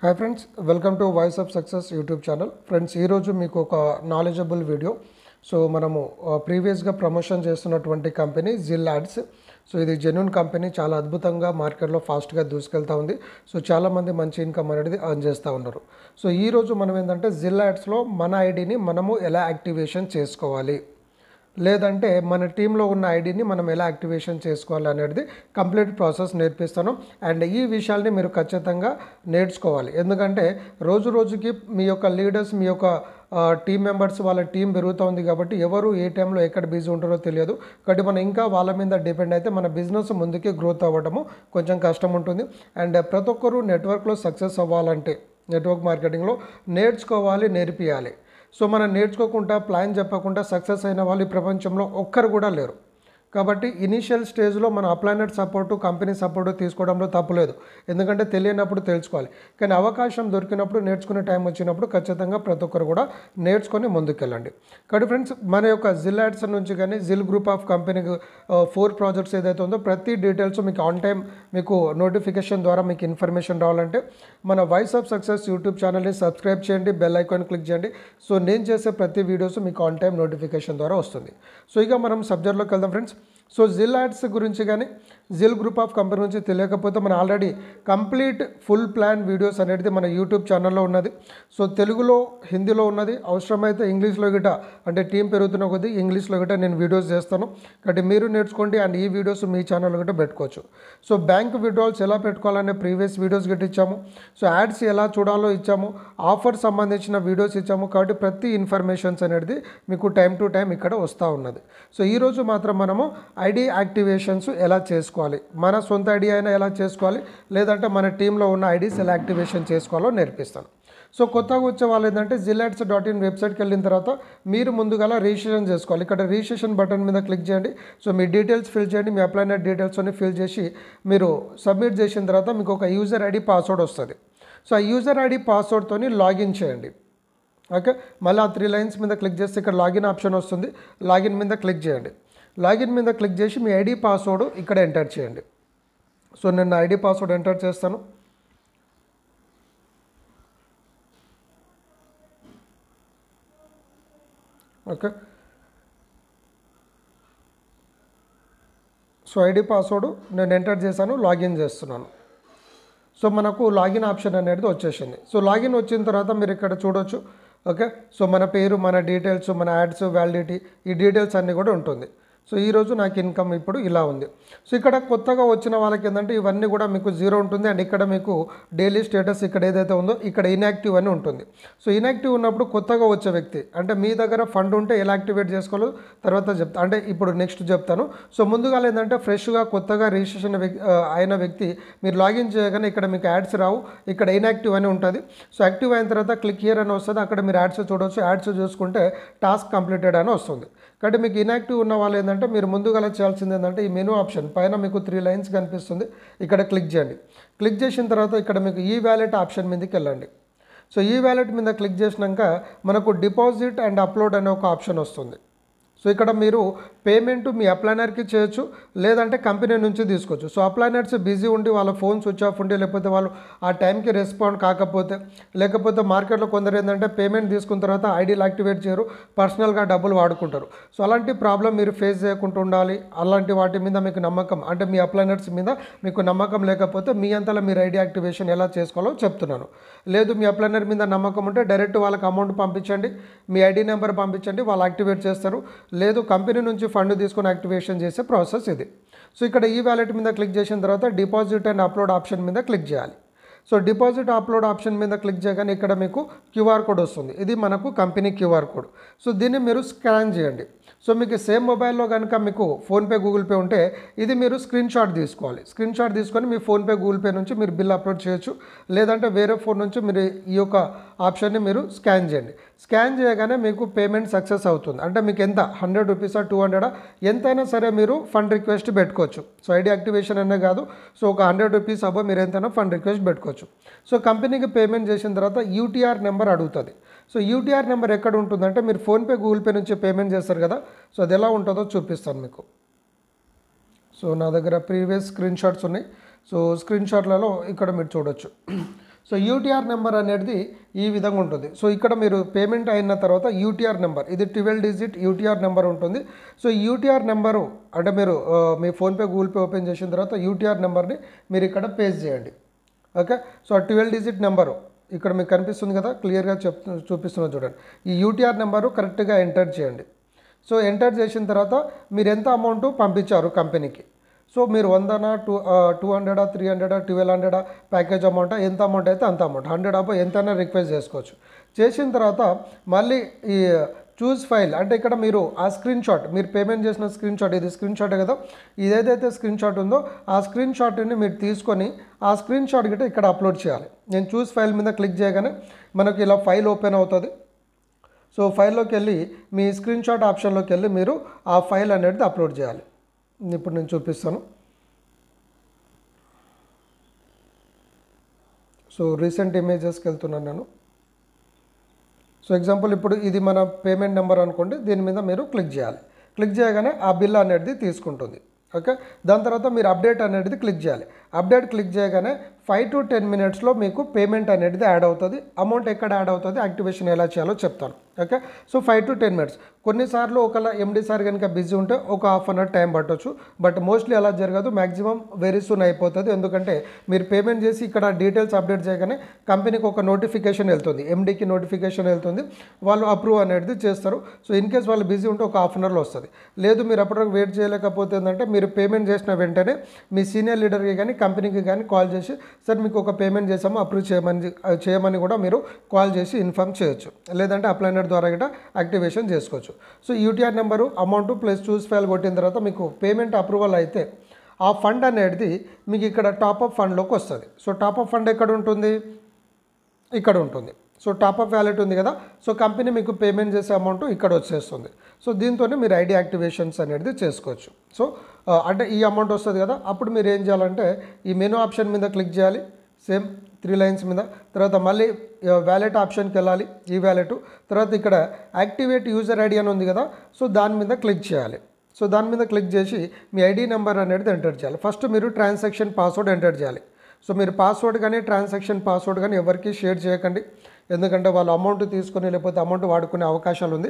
Hi friends, welcome to voice of success YouTube channel. Friends, ఈరోజు మీకు ఒక knowledgeable video. So మనము ప్రీవియస్గా ప్రమోషన్ చేస్తున్నటువంటి కంపెనీ జిల్ యాడ్స్. సో ఇది జెన్యూన్ కంపెనీ, చాలా అద్భుతంగా మార్కెట్లో ఫాస్ట్గా దూసుకెళ్తూ ఉంది. సో చాలామంది మంచి ఇన్కమ్ అనేది అర్న్ చేస్తూ ఉన్నారు. సో ఈరోజు మనం ఏంటంటే జిల్ యాడ్స్లో మన ఐడిని మనము ఎలా యాక్టివేషన్ చేసుకోవాలి, లేదంటే మన టీంలో ఉన్న ఐడిని మనం ఎలా యాక్టివేషన్ చేసుకోవాలి అనేది కంప్లీట్ ప్రాసెస్ నేర్పిస్తాను. అండ్ ఈ విషయాల్ని మీరు ఖచ్చితంగా నేర్చుకోవాలి. ఎందుకంటే రోజు రోజుకి మీ యొక్క లీడర్స్, మీ యొక్క టీం మెంబర్స్, వాళ్ళ టీం పెరుగుతూ ఉంది కాబట్టి ఎవరు ఏ టైంలో ఎక్కడ బిజీ ఉంటారో తెలియదు. కాబట్టి మనం ఇంకా వాళ్ళ మీద డిపెండ్ అయితే మన బిజినెస్ ముందుకి గ్రోత్ అవ్వడము కొంచెం కష్టం ఉంటుంది. అండ్ ప్రతి ఒక్కరూ నెట్వర్క్లో సక్సెస్ అవ్వాలంటే నెట్వర్క్ మార్కెటింగ్లో నేర్చుకోవాలి, నేర్పియాలి. సో మనం నేర్చుకోకుండా, ప్లాన్ చెప్పకుండా సక్సెస్ అయిన వాళ్ళు ఈ ప్రపంచంలో ఒక్కరు కూడా లేరు. కాబట్టి ఇనీషియల్ స్టేజ్లో మన అప్లైనర్ సపోర్టు, కంపెనీ సపోర్టు తీసుకోవడంలో తప్పులేదు. ఎందుకంటే తెలియనప్పుడు తెలుసుకోవాలి. కానీ అవకాశం దొరికినప్పుడు, నేర్చుకునే టైం వచ్చినప్పుడు ఖచ్చితంగా ప్రతి ఒక్కరు కూడా నేర్చుకొని ముందుకెళ్ళండి. కాబట్టి ఫ్రెండ్స్, మన యొక్క జిల్ యాడ్స్ నుంచి కానీ జిల్ గ్రూప్ ఆఫ్ కంపెనీకి 4 ప్రాజెక్ట్స్ ఏదైతే ఉందో ప్రతి డీటెయిల్స్ మీకు ఆన్ టైం మీకు నోటిఫికేషన్ ద్వారా మీకు ఇన్ఫర్మేషన్ రావాలంటే మన వాయిస్ ఆఫ్ సక్సెస్ యూట్యూబ్ ఛానల్ని సబ్స్క్రైబ్ చేయండి, బెల్ ఐకాన్ క్లిక్ చేయండి. సో నేను చేసే ప్రతి వీడియోస్ మీకు ఆన్ టైం నోటిఫికేషన్ ద్వారా వస్తుంది. సో ఇక మనం సబ్జెక్ట్లోకి వెళ్దాం ఫ్రెండ్స్. సో జిల్ యాడ్స్ గురించి కానీ జిల్ గ్రూప్ ఆఫ్ కంపెనీ గురించి తెలియకపోతే మన already complete full plan videos అనేది మన యూట్యూబ్ ఛానల్లో ఉన్నది. సో తెలుగులో, హిందీలో ఉన్నది. అవసరమైతే ఇంగ్లీష్లో గిట, అంటే టీం పెరుగుతున్న కొద్దీ ఇంగ్లీష్లో గిట నేను వీడియోస్ చేస్తాను. కాబట్టి మీరు నేర్చుకోండి. అండ్ ఈ వీడియోస్ మీ ఛానల్లో గిట పెట్టుకోవచ్చు. సో బ్యాంక్ విత్డ్రాల్స్ ఎలా పెట్టుకోవాలనే ప్రీవియస్ వీడియోస్ గిట్ట ఇచ్చాము. సో యాడ్స్ ఎలా చూడాలో ఇచ్చాము. ఆఫర్ సంబంధించిన వీడియోస్ ఇచ్చాము. కాబట్టి ప్రతి ఇన్ఫర్మేషన్స్ అనేది మీకు టైం టు టైం ఇక్కడ వస్తూ ఉన్నది. సో ఈరోజు మాత్రం మనము ఐడి యాక్టివేషన్స్ ఎలా చేసుకోవాలి, మన సొంత ఐడి అయినా ఎలా చేసుకోవాలి, లేదంటే మన టీంలో ఉన్న ఐడీస్ ఎలా యాక్టివేషన్ చేసుకోవాలో నేర్పిస్తాను. సో కొత్తగా వచ్చే వాళ్ళు ఏంటంటే zillads.in వెబ్సైట్కి వెళ్ళిన తర్వాత మీరు ముందుగా రిజిస్ట్రేషన్ చేసుకోవాలి. ఇక్కడ రిజిస్ట్రేషన్ బటన్ మీద క్లిక్ చేయండి. సో మీ డీటెయిల్స్ ఫిల్ చేయండి. మీ అప్లైనర్ డీటెయిల్స్ అన్ని ఫిల్ చేసి మీరు సబ్మిట్ చేసిన తర్వాత మీకు ఒక యూజర్ ఐడి పాస్వర్డ్ వస్తుంది. సో ఆ యూజర్ ఐడి పాస్వర్డ్తో లాగిన్ చేయండి. ఓకే, మళ్ళీ ఆ 3 లైన్స్ మీద క్లిక్ చేస్తే ఇక్కడ లాగిన్ ఆప్షన్ వస్తుంది. లాగిన్ మీద క్లిక్ చేయండి. లాగిన్ మీద క్లిక్ చేసి మీ ఐడి పాస్వర్డ్ ఇక్కడ ఎంటర్ చేయండి. సో నేను నా ఐడి పాస్వర్డ్ ఎంటర్ చేస్తాను. ఓకే, సో ఐడి పాస్వర్డ్ నేను ఎంటర్ చేశాను, లాగిన్ చేస్తున్నాను. సో మనకు లాగిన్ ఆప్షన్ అనేది వచ్చేసింది. సో లాగిన్ వచ్చిన తర్వాత మీరు ఇక్కడ చూడొచ్చు. ఓకే, సో మన పేరు, మన డీటెయిల్స్, మన యాడ్స్, వ్యాలిడిటీ, ఈ డీటెయిల్స్ అన్నీ కూడా ఉంటుంది. సో ఈరోజు నాకు ఇన్కమ్ ఇప్పుడు ఇలా ఉంది. సో ఇక్కడ కొత్తగా వచ్చిన వాళ్ళకి ఏంటంటే ఇవన్నీ కూడా మీకు 0 ఉంటుంది. అండ్ ఇక్కడ మీకు డైలీ స్టేటస్ ఇక్కడ ఏదైతే ఉందో ఇక్కడ ఇన్యాక్టివ్ అని ఉంటుంది. సో ఇన్యాక్టివ్ ఉన్నప్పుడు కొత్తగా వచ్చే వ్యక్తి, అంటే మీ దగ్గర ఫండ్ ఉంటే ఎలా యాక్టివేట్ చేసుకోవాలో తర్వాత చెప్తా, అంటే ఇప్పుడు నెక్స్ట్ చెప్తాను. సో ముందుగా ఏంటంటే ఫ్రెష్గా కొత్తగా రిజిస్ట్రేషన్ అయిన వ్యక్తి మీరు లాగిన్ చేయగానే ఇక్కడ మీకు యాడ్స్ రావు, ఇక్కడ ఇన్యాక్టివ్ అని ఉంటుంది. సో యాక్టివ్ అయిన తర్వాత క్లిక్ హియర్ అని వస్తుంది. అక్కడ మీరు యాడ్స్ చూడవచ్చు. యాడ్స్ చూసుకుంటే టాస్క్ కంప్లీటెడ్ అని వస్తుంది. కాబట్టి మీకు ఇన్యాక్టివ్ ఉన్న వాళ్ళు ఏంటంటే మీరు ముందుగా చేయాల్సింది ఏంటంటే ఈ మెనూ ఆప్షన్ పైన మీకు 3 లైన్స్ కనిపిస్తుంది. ఇక్కడ క్లిక్ చేయండి. క్లిక్ చేసిన తర్వాత ఇక్కడ మీకు ఈ వ్యాలెట్ ఆప్షన్ మీదకి వెళ్ళండి. సో ఈ వ్యాలెట్ మీద క్లిక్ చేసినాక మనకు డిపాజిట్ అండ్ అప్లోడ్ అనే ఒక ఆప్షన్ వస్తుంది. సో ఇక్కడ మీరు పేమెంట్ మీ అప్లైనర్కి చేయొచ్చు, లేదంటే కంపెనీ నుంచి తీసుకోవచ్చు. సో అప్లైనర్స్ బిజీ ఉండి వాళ్ళ ఫోన్ స్విచ్ ఆఫ్ ఉండి, లేకపోతే వాళ్ళు ఆ టైంకి రెస్పాండ్ కాకపోతే, లేకపోతే మార్కెట్లో కొందరు ఏంటంటే పేమెంట్ తీసుకున్న తర్వాత ఐడీలు యాక్టివేట్ చేయరు, పర్సనల్గా డబ్బులు వాడుకుంటారు. సో అలాంటి ప్రాబ్లం మీరు ఫేస్ చేయకుండా ఉండాలి. అలాంటి వాటి మీద మీకు నమ్మకం, అంటే మీ అప్లైనర్స్ మీద మీకు నమ్మకం లేకపోతే మీ అంతలో మీరు ఐడి యాక్టివేషన్ ఎలా చేసుకోవాలో చెప్తున్నాను. లేదు, మీ అప్లైనర్ మీద నమ్మకం ఉంటే డైరెక్ట్ వాళ్ళకి అమౌంట్ పంపించండి, మీ ఐడి నెంబర్ పంపించండి, వాళ్ళు యాక్టివేట్ చేస్తారు. లేదు, కంపెనీ నుంచి ఫండ్ తీసుకొని యాక్టివేషన్ చేసే ప్రాసెస్ ఇది. సో ఇక్కడ ఈ వ్యాలెట్ మీద క్లిక్ చేసిన తర్వాత డిపాజిట్ అండ్ అప్లోడ్ ఆప్షన్ మీద క్లిక్ చేయాలి. సో డిపాజిట్ అప్లోడ్ ఆప్షన్ మీద క్లిక్ చేయగానే ఇక్కడ మీకు క్యూఆర్ కోడ్ వస్తుంది. ఇది మనకు కంపెనీ క్యూఆర్ కోడ్. సో దీన్ని మీరు స్కాన్ చేయండి. సో మీకు సేమ్ మొబైల్లో కనుక మీకు ఫోన్పే, గూగుల్ పే ఉంటే ఇది మీరు స్క్రీన్ షాట్ తీసుకోవాలి. స్క్రీన్ షాట్ తీసుకొని మీ ఫోన్పే, గూగుల్ పే నుంచి మీరు బిల్ అప్లోడ్ చేయొచ్చు. లేదంటే వేరే ఫోన్ నుంచి మీరు ఈ యొక్క ఆప్షన్ని మీరు స్కాన్ చేయండి. స్కాన్ చేయగానే మీకు పేమెంట్ సక్సెస్ అవుతుంది. అంటే మీకు ఎంత 100 రూపీసా 200 ఎంతైనా సరే మీరు ఫండ్ రిక్వెస్ట్ పెట్టుకోవచ్చు. సో ఐడి యాక్టివేషన్ అనే కాదు, సో ఒక 100 రూపీస్ అబ్బో మీరు ఎంతైనా ఫండ్ రిక్వెస్ట్ పెట్టుకోవచ్చు. సో కంపెనీకి పేమెంట్ చేసిన తర్వాత యూటీఆర్ నెంబర్ అడుగుతుంది. సో యూటీఆర్ నెంబర్ ఎక్కడ ఉంటుందంటే మీరు ఫోన్పే, గూగుల్ పే నుంచి పేమెంట్ చేస్తారు కదా, సో అది ఎలా ఉంటుందో చూపిస్తాను మీకు. సో నా దగ్గర ప్రీవియస్ స్క్రీన్ షాట్స్ ఉన్నాయి. సో స్క్రీన్ షాట్లలో ఇక్కడ మీరు చూడొచ్చు. సో యూటీఆర్ నెంబర్ అనేది ఈ విధంగా ఉంటుంది. సో ఇక్కడ మీరు పేమెంట్ అయిన తర్వాత యూటీఆర్ నెంబర్, ఇది 12 డిజిట్ యూటీఆర్ నెంబర్ ఉంటుంది. సో యూటీఆర్ నెంబరు అంటే మీరు మీ ఫోన్పే గూగుల్ పే ఓపెన్ చేసిన తర్వాత యూటీఆర్ నెంబర్ని మీరు ఇక్కడ పేస్ట్ చేయండి. ఓకే, సో ఆ 12 డిజిట్ నెంబరు ఇక్కడ మీకు కనిపిస్తుంది కదా, క్లియర్గా చూపిస్తున్నా చూడండి. ఈ యూటీఆర్ నెంబరు కరెక్ట్గా ఎంటర్ చేయండి. సో ఎంటర్ చేసిన తర్వాత మీరు ఎంత అమౌంట్ పంపించారు కంపెనీకి, సో మీరు 100నా 200 300 1200 ప్యాకేజ్ అమౌంట్, ఎంత అమౌంట్ అయితే అంత అమౌంట్, 100 అబో ఎంతైనా రిక్వెస్ట్ చేసుకోవచ్చు. చేసిన తర్వాత మళ్ళీ ఈ చూస్ ఫైల్ అంటే ఇక్కడ మీరు ఆ స్క్రీన్ షాట్, మీరు పేమెంట్ చేసిన స్క్రీన్ షాట్, ఇది స్క్రీన్ షాటే కదా, ఇదేదైతే స్క్రీన్ షాట్ ఉందో ఆ స్క్రీన్ షాట్ని మీరు తీసుకొని ఆ స్క్రీన్ షాట్ గిట్ట ఇక్కడ అప్లోడ్ చేయాలి. నేను చూస్ ఫైల్ మీద క్లిక్ చేయగానే మనకి ఇలా ఫైల్ ఓపెన్ అవుతుంది. సో ఫైల్లోకి వెళ్ళి మీ స్క్రీన్ షాట్ ఆప్షన్లోకి వెళ్ళి మీరు ఆ ఫైల్ అనేది అప్లోడ్ చేయాలి. ఇప్పుడు నేను చూపిస్తాను. సో రీసెంట్ ఇమేజెస్కి వెళ్తున్నాను నేను. సో ఎగ్జాంపుల్ ఇప్పుడు ఇది మన పేమెంట్ నెంబర్ అనుకోండి, దీని మీద మీరు క్లిక్ చేయాలి. క్లిక్ చేయగానే ఆ బిల్ అనేది తీసుకుంటుంది. ఓకే, దాని తర్వాత మీరు అప్డేట్ అనేది క్లిక్ చేయాలి. అప్డేట్ క్లిక్ చేయగానే 5 to 10 మినిట్స్లో మీకు పేమెంట్ అనేది యాడ్ అవుతుంది. అమౌంట్ ఎక్కడ యాడ్ అవుతుంది, యాక్టివేషన్ ఎలా చేయాలో చెప్తాను. Okay, so 5 to 10 minutes. కొన్నిసార్లు ఒకవేళ ఎండి సార్ కనుక బిజీ ఉంటే ఒక హాఫ్ అన్ అవర్ టైం పట్టవచ్చు, బట్ మోస్ట్లీ అలా జరగదు, మ్యాక్సిమం వెరీ సూన్ అయిపోతుంది. ఎందుకంటే మీరు పేమెంట్ చేసి ఇక్కడ డీటెయిల్స్ అప్డేట్ చేయగానే కంపెనీకి ఒక నోటిఫికేషన్ వెళ్తుంది, ఎండీకి నోటిఫికేషన్ వెళ్తుంది, వాళ్ళు అప్రూవ్ అనేది చేస్తారు. సో ఇన్ కేస్ వాళ్ళు బిజీ ఉంటే ఒక హాఫ్ అన్ అవర్లో వస్తుంది. లేదు మీరు అప్పటివరకు వెయిట్ చేయలేకపోతే ఏంటంటే మీరు పేమెంట్ చేసిన వెంటనే మీ సీనియర్ లీడర్కి కానీ కంపెనీకి కానీ కాల్ చేసి, సార్ మీకు ఒక పేమెంట్ చేసాము అప్రూవ్ చేయమని కూడా మీరు కాల్ చేసి ఇన్ఫామ్ చేయొచ్చు. లేదంటే అప్లైనర్ ద్వారా కూడా యాక్టివేషన్ చేసుకోవచ్చు. So UTR number, amount plus చూస్ ఫైల్ కొట్టిన తర్వాత మీకు పేమెంట్ అప్రూవల్ అయితే ఆ ఫండ్ అనేది మీకు ఇక్కడ టాప్అప్ ఫండ్లోకి వస్తుంది. సో టాప్అప్ ఫండ్ ఎక్కడ ఉంటుంది, ఇక్కడ ఉంటుంది. సో టాప్అప్ వ్యాలెట్ ఉంది కదా, సో కంపెనీ మీకు పేమెంట్ చేసే అమౌంట్ ఇక్కడ వచ్చేస్తుంది. సో దీంతోనే మీరు ఐడి యాక్టివేషన్స్ అనేది చేసుకోవచ్చు. సో అంటే ఈ అమౌంట్ వస్తుంది కదా, అప్పుడు మీరు ఏం చేయాలంటే ఈ మెనూ ఆప్షన్ మీద క్లిక్ చేయాలి, సేమ్ 3 లైన్స్ మీద. తర్వాత మళ్ళీ వ్యాలెట్ ఆప్షన్కి వెళ్ళాలి, ఈ వ్యాలెట్. తర్వాత ఇక్కడ యాక్టివేట్ యూజర్ ఐడి అని ఉంది కదా, సో దాని మీద క్లిక్ చేయాలి. సో దాని మీద క్లిక్ చేసి మీ ఐడి నెంబర్ అనేది ఎంటర్ చేయాలి. ఫస్ట్ మీరు ట్రాన్సాక్షన్ పాస్వర్డ్ ఎంటర్ చేయాలి. సో మీరు పాస్వర్డ్ కానీ ట్రాన్సాక్షన్ పాస్వర్డ్ కానీ ఎవరికి షేర్ చేయకండి, ఎందుకంటే వాళ్ళు అమౌంట్ తీసుకొని లేకపోతే అమౌంట్ వాడుకునే అవకాశాలు ఉంది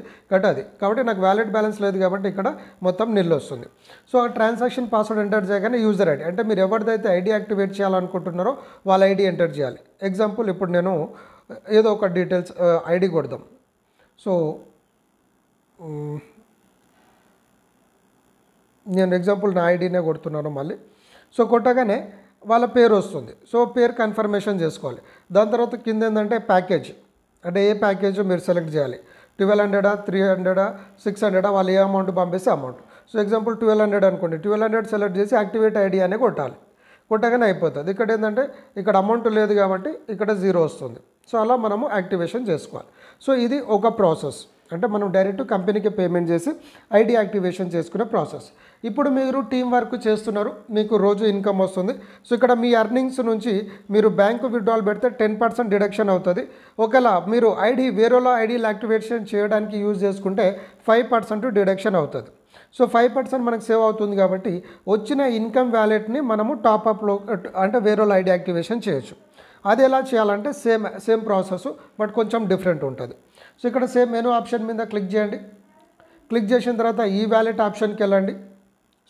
కాబట్టి నాకు వ్యాలెట్ బ్యాలెన్స్ లేదు కాబట్టి ఇక్కడ మొత్తం నిల్ వస్తుంది. సో ఆ ట్రాన్సాక్షన్ పాస్వర్డ్ ఎంటర్ చేయగానే యూజర్ ఐడి అంటే మీరు ఎవరిదైతే ఐడి యాక్టివేట్ చేయాలనుకుంటున్నారో వాళ్ళ ఐడి ఎంటర్ చేయాలి. ఎగ్జాంపుల్ ఇప్పుడు నేను ఏదో ఒక డీటెయిల్స్ ఐడి కొడదాం. సో నేను ఎగ్జాంపుల్ నా ఐడినే కొడుతున్నాను మళ్ళీ. సో కొట్టగానే వాళ్ళ పేరు వస్తుంది. సో పేరు కన్ఫర్మేషన్ చేసుకోవాలి. దాని తర్వాత కింద ఏంటంటే ప్యాకేజ్, అంటే ఏ ప్యాకేజ్ మీరు సెలెక్ట్ చేయాలి, 1200 300 600 వాళ్ళు ఏ అమౌంట్ పంపిస్తే అమౌంట్. సో ఎగ్జాంపుల్ 1200 అనుకోండి, 1200 సెలెక్ట్ చేసి యాక్టివేట్ ఐడి అనే కొట్టాలి. కొట్టగానే అయిపోతుంది. ఇక్కడ ఏంటంటే ఇక్కడ అమౌంట్ లేదు కాబట్టి ఇక్కడ 0 వస్తుంది. సో అలా మనము యాక్టివేషన్ చేసుకోవాలి. సో ఇది ఒక ప్రాసెస్, అంటే మనం డైరెక్ట్ కంపెనీకి పేమెంట్ చేసి ఐడి యాక్టివేషన్ చేసుకునే ప్రాసెస్. ఇప్పుడు మీరు టీం వర్క్ చేస్తున్నారు, మీకు రోజు ఇన్కమ్ వస్తుంది. సో ఇక్కడ మీ ఎర్నింగ్స్ నుంచి మీరు బ్యాంకు విత్డ్రాల్ పెడితే 10% డిడక్షన్ అవుతుంది. ఒకవేళ మీరు వేరేలో ఐడీలు యాక్టివేషన్ చేయడానికి యూజ్ చేసుకుంటే 5% డిడక్షన్ అవుతుంది. సో 5% మనకు సేవ్ అవుతుంది కాబట్టి వచ్చిన ఇన్కమ్ వ్యాలెట్ని మనము టాప్అప్లో అంటే వేరేలో ఐడి యాక్టివేషన్ చేయొచ్చు. అది ఎలా చేయాలంటే సేమ్ ప్రాసెస్, బట్ కొంచెం డిఫరెంట్ ఉంటుంది. సో ఇక్కడ సేమ్ మెనూ ఆప్షన్ మీద క్లిక్ చేయండి. క్లిక్ చేసిన తర్వాత ఈ వ్యాలెట్ ఆప్షన్కి వెళ్ళండి.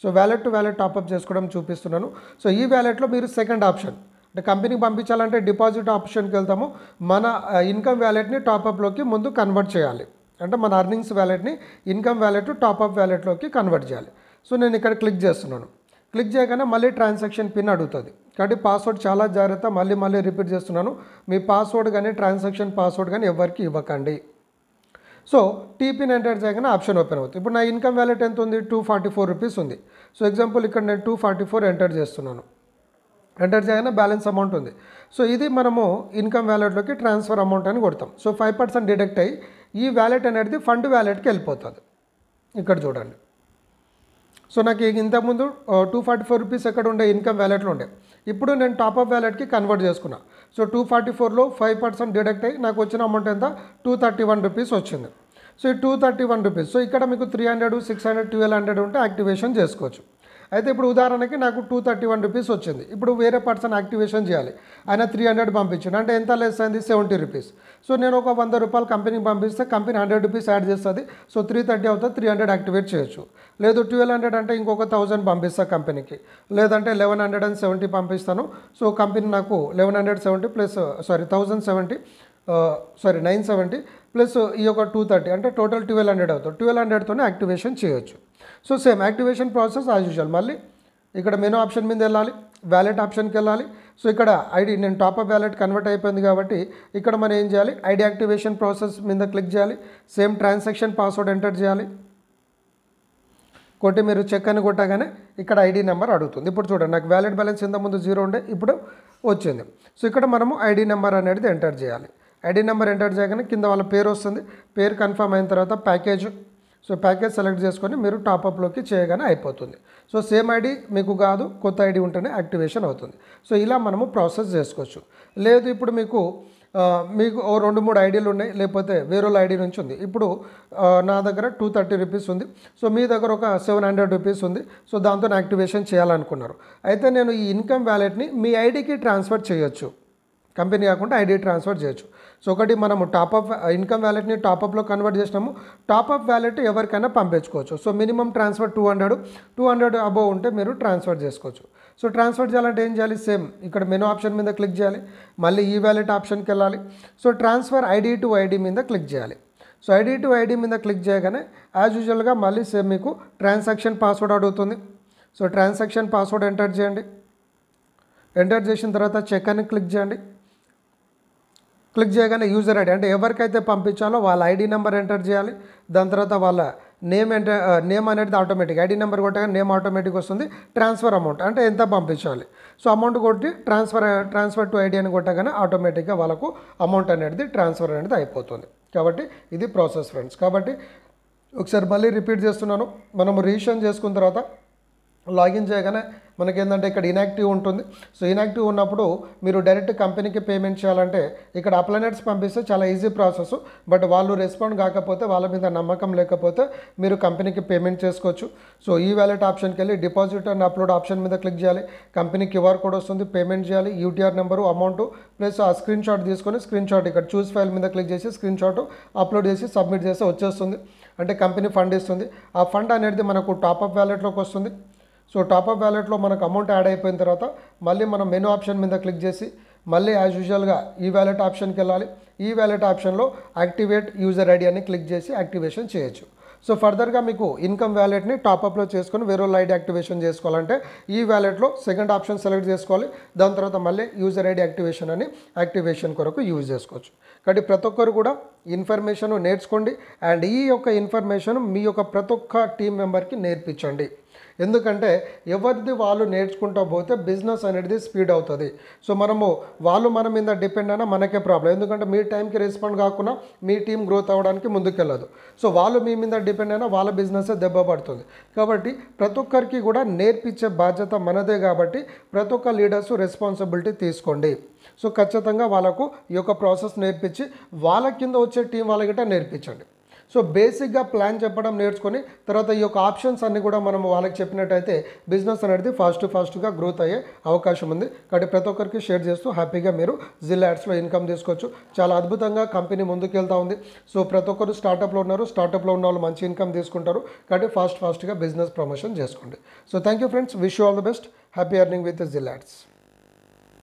So wallet to wallet top up చేసుకోవడం చూపిస్తున్నాను. సో ఈ వ్యాలెట్లో మీరు సెకండ్ ఆప్షన్ అంటే కంపెనీకి పంపించాలంటే డిపాజిట్ ఆప్షన్కి వెళ్తాము. మన ఇన్కమ్ వ్యాలెట్ని టాప్అప్లోకి ముందు కన్వర్ట్ చేయాలి, అంటే మన అర్నింగ్స్ వ్యాలెట్ని ఇన్కమ్ వ్యాలెట్ టాప్అప్ వ్యాలెట్లోకి కన్వర్ట్ చేయాలి. సో నేను ఇక్కడ క్లిక్ చేస్తున్నాను. క్లిక్ చేయగానే మళ్ళీ ట్రాన్సాక్షన్ పిన్ అడుగుతుంది కాబట్టి పాస్వర్డ్ చాలా జాగ్రత్త, మళ్ళీ రిపీట్ చేస్తున్నాను, మీ పాస్వర్డ్ కానీ ట్రాన్సాక్షన్ పాస్వర్డ్ కానీ ఎవరికి ఇవ్వకండి. సో టీపీని ఎంటర్ చేయగానే ఆప్షన్ ఓపెన్ అవుతుంది. ఇప్పుడు నా ఇన్కమ్ వ్యాలెట్ ఎంత ఉంది, 244 రూపీస్ ఉంది. సో ఎగ్జాంపుల్ ఇక్కడ నేను 244 ఎంటర్ చేస్తున్నాను. ఎంటర్ చేయగానే బ్యాలెన్స్ అమౌంట్ ఉంది. సో ఇది మనము ఇన్కమ్ వ్యాలెట్లోకి ట్రాన్స్ఫర్ అమౌంట్ అని కొడతాం. సో 5% డిడక్ట్ అయ్యి ఈ వ్యాలెట్ అనేది ఫండ్ వ్యాలెట్కి వెళ్ళిపోతుంది. ఇక్కడ చూడండి. సో నాకు ఇంతకుముందు 244 రూపీస్ ఎక్కడ ఉండే ఇన్కమ్ వ్యాలెట్లో ఉండే, ఇప్పుడు నేను టాప్అప్ వ్యాలెట్కి కన్వర్ట్ చేసుకున్నా. సో 244లో 5% డిడక్ట్ అయ్యి నాకు వచ్చిన అమౌంట్ ఎంత, 231 రూపీస్ వచ్చింది. సో ఈ 231 రూపీస్, సో ఇక్కడ మీకు 300 600 1200 ఉంటే యాక్టివేషన్ చేసుకోవచ్చు. అయితే ఇప్పుడు ఉదాహరణకి నాకు 231 రూపీస్ వచ్చింది. ఇప్పుడు వేరే పర్సన్ యాక్టివేషన్ చేయాలి. ఆయన 300 పంపించాడు, అంటే ఎంత లెస్ అయింది, 70 రూపీస్. సో నేను ఒక 100 రూపాయలు కంపెనీకి పంపిస్తే కంపెనీ 100 రూపీస్ యాడ్ చేస్తుంది. సో 330 అవుతుంది, 300 యాక్టివేట్ చేయొచ్చు. లేదు 1200 అంటే ఇంకొక 1000 పంపిస్తా కంపెనీకి, లేదంటే 1170 పంపిస్తాను. సో కంపెనీ నాకు 1170 ప్లస్ 1070 970 ప్లస్ ఈ యొక్క 230 అంటే టోటల్ 1200 అవుతుంది. 1200తోనే యాక్టివేషన్ చేయొచ్చు. So same activation process as usual. మళ్ళీ ఇక్కడ మెనూ ఆప్షన్ మీద వెళ్ళాలి, వ్యాలెట్ ఆప్షన్కి వెళ్ళాలి. సో ఇక్కడ ఐడి నేను టాప్అప్ వ్యాలెట్ కన్వర్ట్ అయిపోయింది కాబట్టి ఇక్కడ మనం ఏం చేయాలి, ఐడి యాక్టివేషన్ ప్రాసెస్ మీద క్లిక్ చేయాలి. సేమ్ ట్రాన్సాక్షన్ పాస్వర్డ్ ఎంటర్ చేయాలి. కొట్టి మీరు చెక్ అని కొట్టగానే ఇక్కడ ఐడి నెంబర్ అడుగుతుంది. ఇప్పుడు చూడండి, నాకు వ్యాలెట్ బ్యాలెన్స్ ఇంతకుముందు 0 ఉండే, ఇప్పుడు వచ్చింది. సో ఇక్కడ మనము ఐడి నెంబర్ అనేది ఎంటర్ చేయాలి. ఐడి నెంబర్ ఎంటర్ చేయగానే కింద వాళ్ళ పేరు వస్తుంది. పేరు కన్ఫర్మ్ అయిన తర్వాత ప్యాకేజ్, సో ప్యాకేజ్ సెలెక్ట్ చేసుకొని మీరు టాప్అప్లోకి చేయగానే అయిపోతుంది. సో సేమ్ ఐడి మీకు కాదు, కొత్త ఐడి ఉంటేనే యాక్టివేషన్ అవుతుంది. సో ఇలా మనము ప్రాసెస్ చేసుకోవచ్చు. లేదు ఇప్పుడు మీకు 2-3 ఐడీలు ఉన్నాయి, లేకపోతే వేరే ఐడి నుంచి ఉంది. ఇప్పుడు నా దగ్గర 230 రూపీస్ ఉంది. సో మీ దగ్గర ఒక 700 రూపీస్ ఉంది. సో దాంతో యాక్టివేషన్ చేయాలనుకున్నారు. అయితే నేను ఈ ఇన్కమ్ వ్యాలెట్ని మీ ఐడికి ట్రాన్స్ఫర్ చేయొచ్చు, కంపెనీ కాకుండా ఐడి ట్రాన్స్ఫర్ చేయొచ్చు. సో ఒకటి మనము టాప్అప్ ఇన్కమ్ వ్యాలెట్ని టాప్అప్లో కన్వర్ట్ చేసినాము. టాప్అప్ వ్యాలెట్ ఎవరికైనా పంపించుకోవచ్చు. సో మినిమం ట్రాన్స్ఫర్ 200 అబోవ్ ఉంటే మీరు ట్రాన్స్ఫర్ చేసుకోవచ్చు. సో ట్రాన్స్ఫర్ చేయాలంటే ఏం చేయాలి, సేమ్ ఇక్కడ మెనూ ఆప్షన్ మీద క్లిక్ చేయాలి. మళ్ళీ ఈ వ్యాలెట్ ఆప్షన్కి వెళ్ళాలి. So transfer ID to ID మీద క్లిక్ చేయాలి. సో ఐడి టు ఐడి మీద క్లిక్ చేయగానే యాజ్ యూజువల్గా మళ్ళీ సేమ్ మీకు ట్రాన్సాక్షన్ పాస్వర్డ్ అడుగుతుంది. సో ట్రాన్సాక్షన్ పాస్వర్డ్ ఎంటర్ చేయండి. ఎంటర్ చేసిన తర్వాత చెక్ అని క్లిక్ చేయండి. క్లిక్ చేయగానే యూజర్ ఐడి అంటే ఎవరికైతే పంపించాలో వాళ్ళ ఐడి నెంబర్ ఎంటర్ చేయాలి. దాని తర్వాత వాళ్ళ నేమ్ అనేది ఆటోమేటిక్, ఐడి నెంబర్ కొట్టగా నేమ్ ఆటోమేటిక్ వస్తుంది. ట్రాన్స్ఫర్ అమౌంట్ అంటే ఎంత పంపించాలి. సో అమౌంట్ కొట్టి ట్రాన్స్ఫర్ టు ఐడి అని కొట్టగానే ఆటోమేటిక్గా వాళ్ళకు అమౌంట్ అనేది ట్రాన్స్ఫర్ అనేది అయిపోతుంది. కాబట్టి ఇది ప్రాసెస్ ఫ్రెండ్స్. కాబట్టి ఒకసారి మళ్ళీ రిపీట్ చేస్తున్నాను. మనము రిజిస్ట్రేషన్ చేసుకున్న తర్వాత లాగిన్ చేయగానే మనకేంటంటే ఇక్కడ ఇన్యాక్టివ్ ఉంటుంది. సో ఇన్యాక్టివ్ ఉన్నప్పుడు మీరు డైరెక్ట్ కంపెనీకి పేమెంట్ చేయాలంటే ఇక్కడ అప్లైనర్స్ పంపిస్తే చాలా ఈజీ ప్రాసెస్. బట్ వాళ్ళు రెస్పాండ్ కాకపోతే, వాళ్ళ మీద నమ్మకం లేకపోతే మీరు కంపెనీకి పేమెంట్ చేసుకోవచ్చు. సో ఈ వ్యాలెట్ ఆప్షన్కి వెళ్ళి డిపాజిట్ అండ్ అప్లోడ్ ఆప్షన్ మీద క్లిక్ చేయాలి. కంపెనీ క్యూఆర్ కోడ్ వస్తుంది, పేమెంట్ చేయాలి. యూటీఆర్ నెంబరు, అమౌంట్ ప్లస్ ఆ స్క్రీన్ షాట్ తీసుకొని స్క్రీన్ షాట్ ఇక్కడ చూస్ ఫైల్ మీద క్లిక్ చేసి స్క్రీన్ షాట్ అప్లోడ్ చేసి సబ్మిట్ చేస్తే వచ్చేస్తుంది. అంటే కంపెనీ ఫండ్ ఇస్తుంది. ఆ ఫండ్ అనేది మనకు టాప్అప్ వ్యాలెట్లోకి వస్తుంది. సో టాప్అప్ వ్యాలెట్లో మనకు అమౌంట్ యాడ్ అయిపోయిన తర్వాత మళ్ళీ మనం మెనూ ఆప్షన్ మీద క్లిక్ చేసి మళ్ళీ యాజ్ యూజువల్గా ఈ వ్యాలెట్ ఆప్షన్కి వెళ్ళాలి. ఈ వ్యాలెట్ ఆప్షన్లో యాక్టివేట్ యూజర్ ఐడి అని క్లిక్ చేసి యాక్టివేషన్ చేయొచ్చు. సో ఫర్దర్గా మీకు ఇన్కమ్ వ్యాలెట్ని టాప్అప్లో చేసుకొని వేరే ఐడి యాక్టివేషన్ చేసుకోవాలంటే ఈ వ్యాలెట్లో సెకండ్ ఆప్షన్ సెలెక్ట్ చేసుకోవాలి. దాని తర్వాత మళ్ళీ యూజర్ ఐడి యాక్టివేషన్ అని యాక్టివేషన్ కొరకు యూజ్ చేసుకోవచ్చు. కాబట్టి ప్రతి ఒక్కరు కూడా ఇన్ఫర్మేషన్ నేర్చుకోండి. అండ్ ఈ యొక్క ఇన్ఫర్మేషన్ మీ యొక్క ప్రతి ఒక్క టీం మెంబర్కి నేర్పించండి. ఎందుకంటే ఎవరిది వాళ్ళు నేర్చుకుంటూ పోతే బిజినెస్ అనేది స్పీడ్ అవుతుంది. సో మనము వాళ్ళు మన మీద డిపెండ్ అయినా మనకే ప్రాబ్లం. ఎందుకంటే మీ టైంకి రెస్పాండ్ కాకుండా మీ టీం గ్రోత్ అవ్వడానికి ముందుకెళ్ళదు. సో వాళ్ళు మీ మీద డిపెండ్ అయినా వాళ్ళ బిజినెస్ దెబ్బ పడుతుంది. కాబట్టి ప్రతి ఒక్కరికి కూడా నేర్పించే బాధ్యత మనదే. కాబట్టి ప్రతి ఒక్క లీడర్స్ రెస్పాన్సిబిలిటీ తీసుకోండి. సో ఖచ్చితంగా వాళ్ళకు ఈ యొక్క ప్రాసెస్ నేర్పించి వాళ్ళ కింద వచ్చే టీం వాళ్ళకిట నేర్పించండి. సో బేసిక్గా ప్లాన్ చెప్పడం నేర్చుకొని తర్వాత ఈ యొక్క ఆప్షన్స్ అన్నీ కూడా మనం వాళ్ళకి చెప్పినట్టయితే బిజినెస్ అనేది ఫాస్ట్గా గ్రోత్ అయ్యే అవకాశం ఉంది. కాబట్టి ప్రతి ఒక్కరికి షేర్ చేస్తూ హ్యాపీగా మీరు జిల్ యాడ్స్లో ఇన్కమ్ తీసుకోవచ్చు. చాలా అద్భుతంగా కంపెనీ ముందుకు వెళ్తూ ఉంది. సో ప్రతి ఒక్కరు స్టార్టప్లో ఉన్నారు. స్టార్టప్లో ఉన్న వాళ్ళు మంచి ఇన్కమ్ తీసుకుంటారు. కాబట్టి ఫాస్ట్గా బిజినెస్ ప్రమోషన్ చేసుకోండి. So thank you friends. Wish you all the best. Happy earning with జిల్ యాడ్స్.